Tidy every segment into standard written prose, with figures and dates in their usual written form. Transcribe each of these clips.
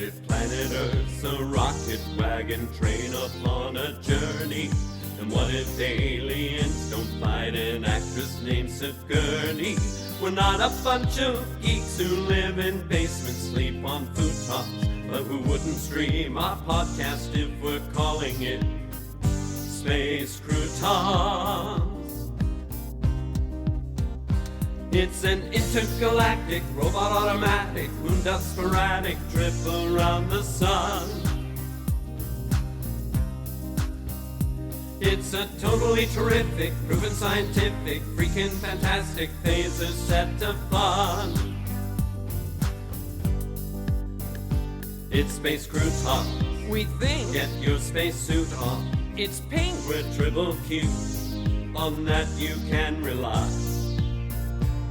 deserted planet Earth's a rocket wagon train upon a journey. And what if aliens don't fight an actress named Sigourney? We're not a bunch of geeks who live in basements, sleep on futon's, but who wouldn't stream our podcast if we're calling it Space Croutons. It's an intergalactic, robot automatic, moon dust sporadic trip around the sun. It's a totally terrific, proven scientific, freaking fantastic phaser set to fun. It's Space Croutons. We think Get your spacesuit on. it's pink. We're triple Q, on that you can rely.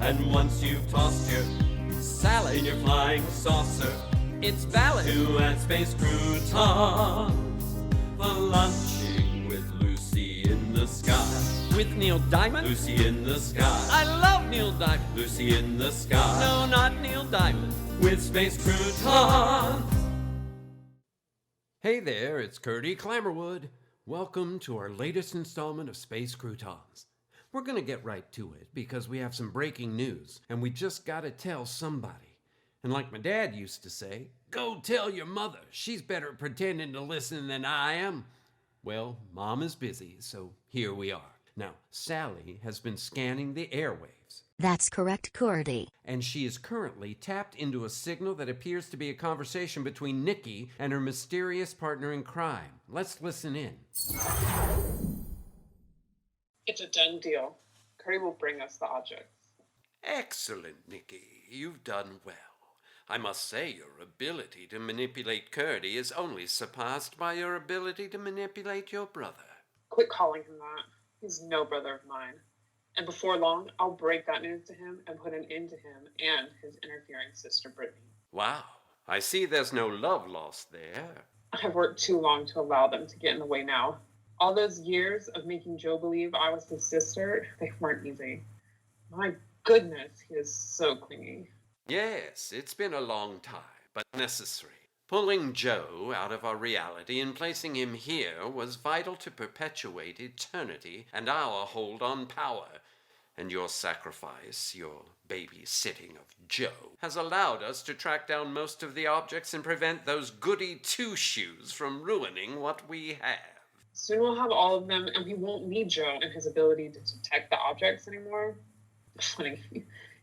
And once you've tossed your Salad. in your flying saucer It's valid. to add Space Croutons for lunching with Lucy in the sky. With Neil Diamond. Lucy in the sky. I love Neil Diamond. Lucy in the sky. No, not Neil Diamond. With Space Croutons. Hey there, it's Curdy Clammerwood. Welcome to our latest installment of Space Croutons. We're going to get right to it because we have some breaking news and we just got to tell somebody. And like my dad used to say, go tell your mother. She's better at pretending to listen than I am. Well, Mom is busy, so here we are. Now, Sally has been scanning the airwaves. That's correct, Curdy. And she is currently tapped into a signal that appears to be a conversation between Nikki and her mysterious partner in crime. Let's listen in. It's a done deal. Curdy will bring us the objects. Excellent, Nikki. You've done well. I must say your ability to manipulate Curdy is only surpassed by your ability to manipulate your brother. Quit calling him that. He's no brother of mine. And before long, I'll break that news to him and put an end to him and his interfering sister Brittany. Wow, I see there's no love lost there. I've worked too long to allow them to get in the way now. All those years of making Joe believe I was his sister, they weren't easy. My goodness, he is so clingy. Yes, it's been a long time, but necessary. Pulling Joe out of our reality and placing him here was vital to perpetuate eternity and our hold on power. And your sacrifice, your babysitting of Joe, has allowed us to track down most of the objects and prevent those goody two-shoes from ruining what we have. Soon we'll have all of them, and we won't need Joe and his ability to detect the objects anymore. Funny,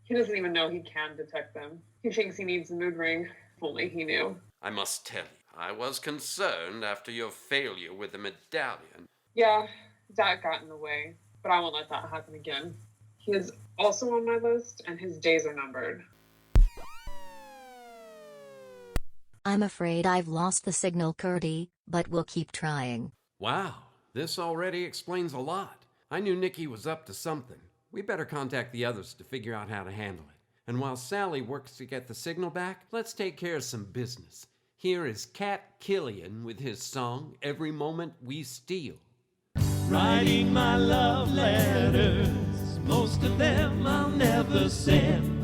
he doesn't even know he can detect them. He thinks he needs a mood ring. If only he knew. I must tell you, I was concerned after your failure with the medallion. Yeah, that got in the way, but I won't let that happen again. He is also on my list, and his days are numbered. I'm afraid I've lost the signal, Curdy, but we'll keep trying. Wow, this already explains a lot. I knew Nikki was up to something. We better contact the others to figure out how to handle it. And while Sally works to get the signal back, let's take care of some business. Here is Cat Killian with his song, Every Moment We Steal. Writing my love letters, most of them I'll never send.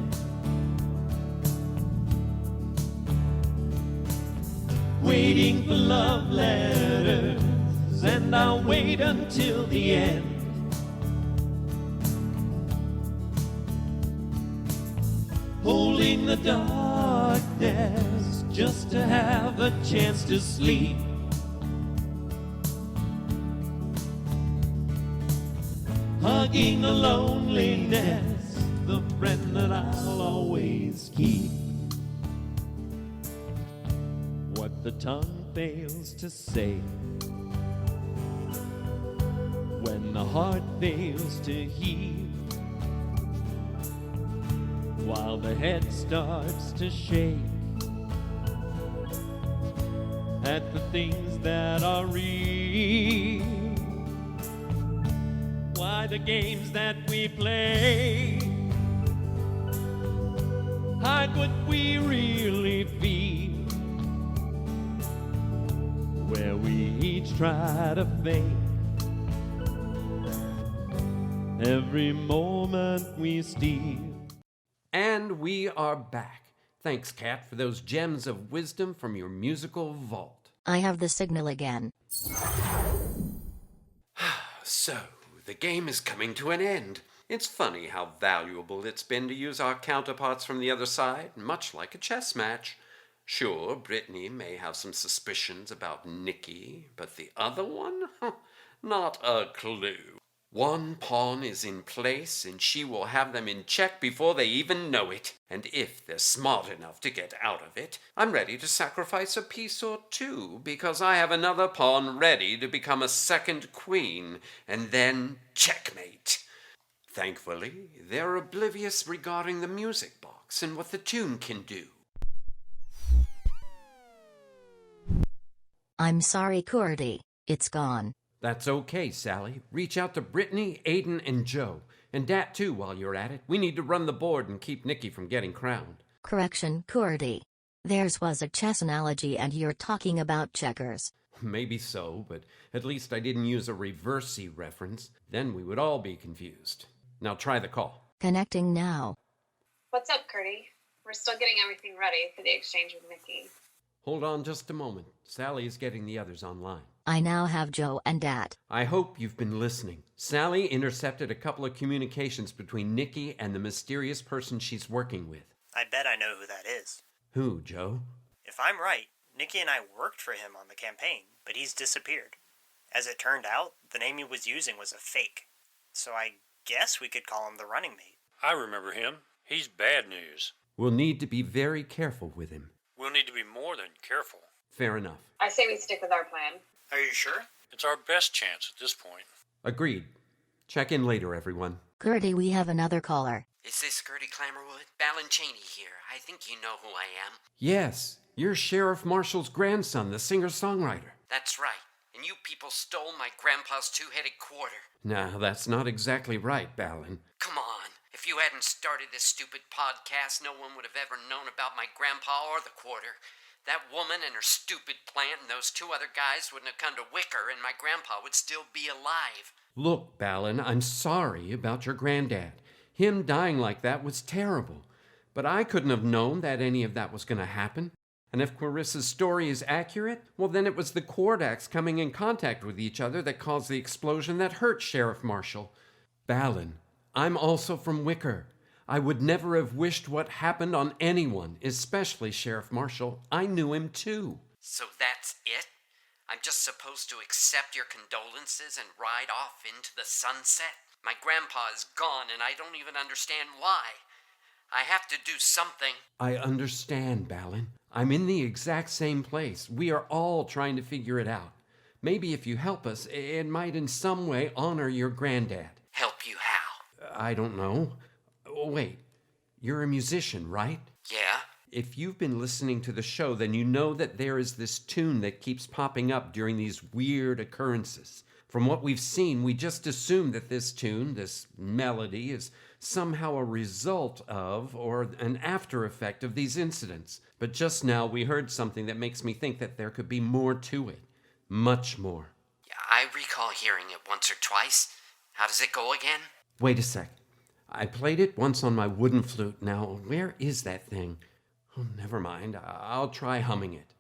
Waiting for love letters, and I'll wait until the end. Holding the darkness just to have a chance to sleep. Hugging the loneliness, the friend that I'll always keep. What the tongue fails to say, when the heart fails to heal, while the head starts to shake at the things that are real. Why the games that we play hide what we really feel, where we each try to fake every moment we steal. And we are back. Thanks, Kat, for those gems of wisdom from your musical vault. I have the signal again. So, the game is coming to an end. It's funny how valuable it's been to use our counterparts from the other side, much like a chess match. Sure, Brittany may have some suspicions about Nikki, but the other one? Not a clue. One pawn is in place, and she will have them in check before they even know it. And if they're smart enough to get out of it, I'm ready to sacrifice a piece or two, because I have another pawn ready to become a second queen, and then checkmate. Thankfully, they're oblivious regarding the music box and what the tune can do. I'm sorry, Curdy. It's gone. That's okay, Sally. Reach out to Brittany, Aiden, and Joe. And Dat, too, while you're at it. We need to run the board and keep Nikki from getting crowned. Correction, Curdy. Theirs was a chess analogy and you're talking about checkers. Maybe so, but at least I didn't use a reversey reference. Then we would all be confused. Now try the call. Connecting now. What's up, Curdy? We're still getting everything ready for the exchange with Nikki. Hold on just a moment. Sally is getting the others online. I now have Joe and Dat. I hope you've been listening. Sally intercepted a couple of communications between Nikki and the mysterious person she's working with. I bet I know who that is. Who, Joe? If I'm right, Nikki and I worked for him on the campaign, but he's disappeared. As it turned out, the name he was using was a fake. So I guess we could call him the running mate. I remember him. He's bad news. We'll need to be very careful with him. We'll need to be more than careful. Fair enough. I say we stick with our plan. Are you sure? It's our best chance at this point. Agreed. Check in later, everyone. Curdy, we have another caller. Is this Curdy Clammerwood? Balin Cheney here. I think you know who I am. Yes, you're Sheriff Marshall's grandson, the singer-songwriter. That's right. And you people stole my grandpa's two-headed quarter. Now, that's not exactly right, Balin. Come on. If you hadn't started this stupid podcast, no one would have ever known about my grandpa or the quarter. That woman and her stupid plant and those two other guys wouldn't have come to Wicker, and my grandpa would still be alive. Look, Balin, I'm sorry about your granddad. Him dying like that was terrible. But I couldn't have known that any of that was going to happen. And if Clarissa's story is accurate, well, then it was the quardacs coming in contact with each other that caused the explosion that hurt Sheriff Marshall. Balin, I'm also from Wicker. I would never have wished what happened on anyone, especially Sheriff Marshall. I knew him too. So that's it? I'm just supposed to accept your condolences and ride off into the sunset? My grandpa is gone and I don't even understand why. I have to do something. I understand, Balin. I'm in the exact same place. We are all trying to figure it out. Maybe if you help us, it might in some way honor your granddad. Help you how? I don't know. Oh, wait, you're a musician, right? Yeah? If you've been listening to the show, then you know that there is this tune that keeps popping up during these weird occurrences. From what we've seen, we just assume that this tune, this melody, is somehow a result of or an after effect of these incidents. But just now we heard something that makes me think that there could be more to it. Much more. I recall hearing it once or twice. How does it go again? Wait a sec. I played it once on my wooden flute. Now, where is that thing? Oh, never mind. I'll try humming it.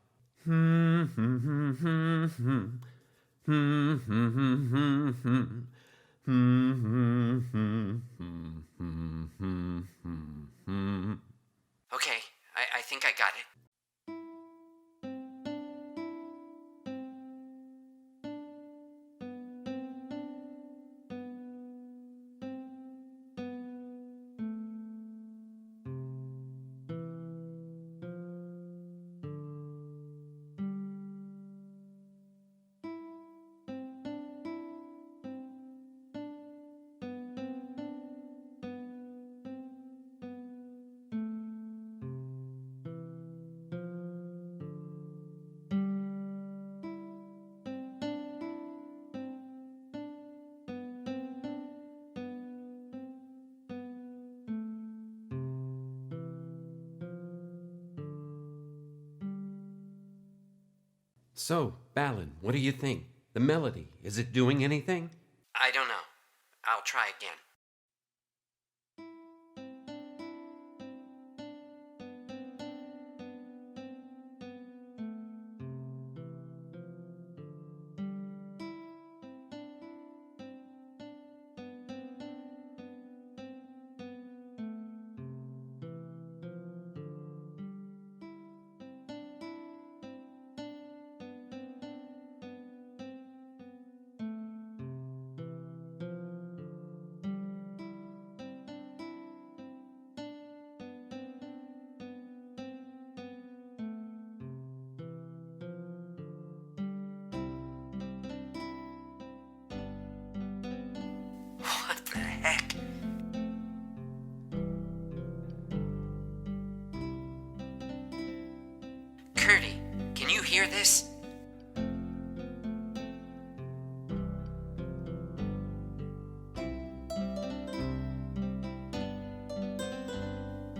Okay, I think I got it. So, Balin, what do you think? The melody, is it doing anything? I don't know. I'll try again. Curdy, can you hear this?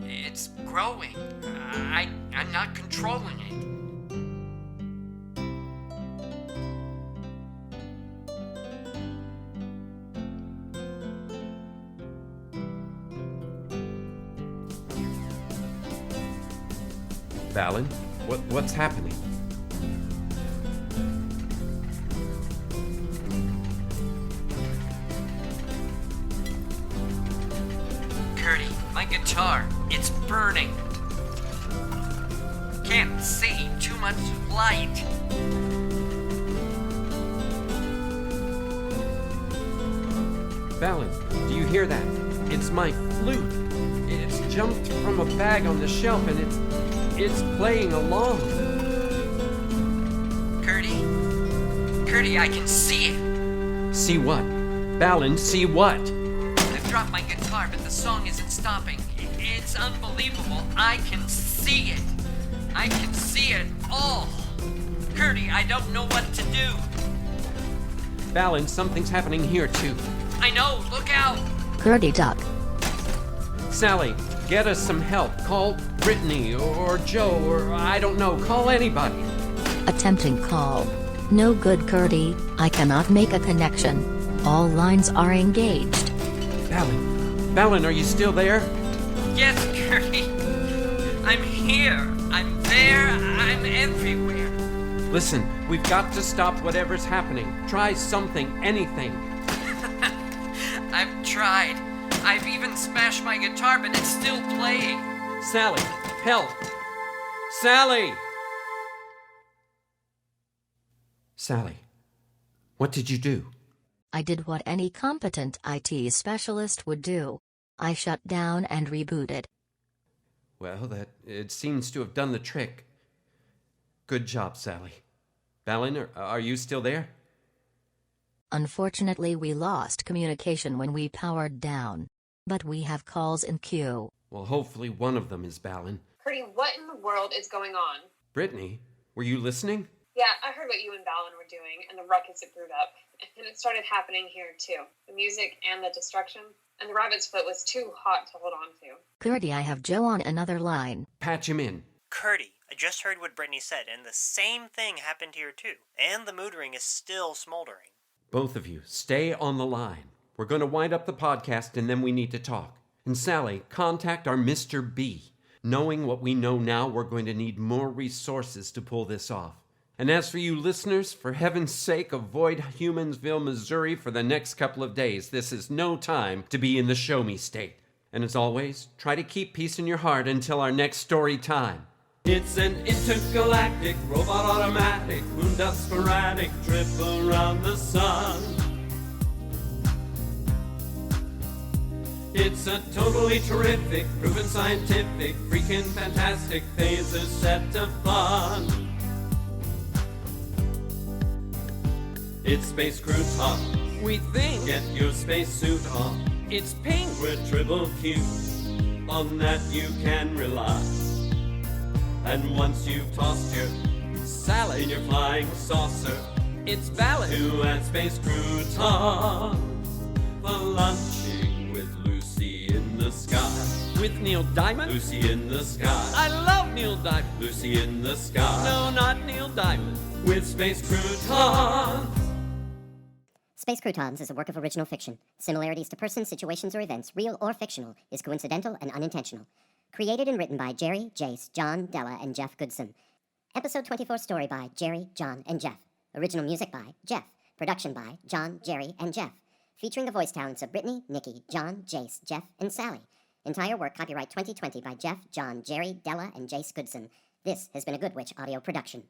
It's growing. I'm not controlling it. Valen, what's happening? Curdy, my guitar, it's burning. Can't see, too much light. Valen, do you hear that? It's my flute. It's jumped from a bag on the shelf and it's playing along. Curdy, I can see it. See what? Valen, see what? I've dropped my guitar, but the song isn't stopping. It's unbelievable. I can see it. I can see it all. Curdy, I don't know what to do. Valen, something's happening here too. I know, look out. Curdy duck. Sally, get us some help. Call Brittany or Joe or I don't know. Call anybody. Attempting call. No good, Curdy. I cannot make a connection. All lines are engaged. Valen, are you still there? Yes, Curdy. I'm here. I'm there. I'm everywhere. Listen, we've got to stop whatever's happening. Try something, anything. I've tried. I've even smashed my guitar, but it's still playing. Sally, help! Sally! Sally, what did you do? I did what any competent IT specialist would do. I shut down and rebooted. Well, it seems to have done the trick. Good job, Sally. Valen, are you still there? Unfortunately, we lost communication when we powered down. But we have calls in queue. Well, hopefully one of them is Valen. Curdy, what in the world is going on? Brittany, were you listening? Yeah, I heard what you and Valen were doing and the ruckus it brewed up. And it started happening here too. The music and the destruction. And the rabbit's foot was too hot to hold on to. Curdy, I have Joe on another line. Patch him in. Curdy, I just heard what Brittany said, and the same thing happened here too. And the mood ring is still smoldering. Both of you, stay on the line. We're going to wind up the podcast and then we need to talk. And Sally, contact our Mr. B. Knowing what we know now, we're going to need more resources to pull this off. And as for you listeners, for heaven's sake, avoid Humansville, Missouri for the next couple of days. This is no time to be in the show me state. And as always, try to keep peace in your heart until our next story time. It's an intergalactic, robot automatic, moon dust sporadic trip around the sun. It's a totally terrific, proven scientific, freaking fantastic phase is set to fun. It's Space Crew Talk. We think Get your spacesuit on. it's pink. We're triple Q. On that you can rely. And once you've tossed your Sally, in your flying saucer it's Valen. to add space croutons for lunching with Lucy in the sky. With Neil Diamond? Lucy in the sky. I love Neil Diamond. Lucy in the sky. No, not Neil Diamond. With space croutons. Space Croutons is a work of original fiction. Similarities to persons, situations, or events, real or fictional, is coincidental and unintentional. Created and written by Jerry, Jace, John, Della, and Jeff Goodson. Episode 24 story by Jerry, John, and Jeff. Original music by Jeff. Production by John, Jerry, and Jeff. Featuring the voice talents of Brittany, Nikki, John, Jace, Jeff, and Sally. Entire work copyright 2020 by Jeff, John, Jerry, Della, and Jace Goodson. This has been a Good Witch audio production.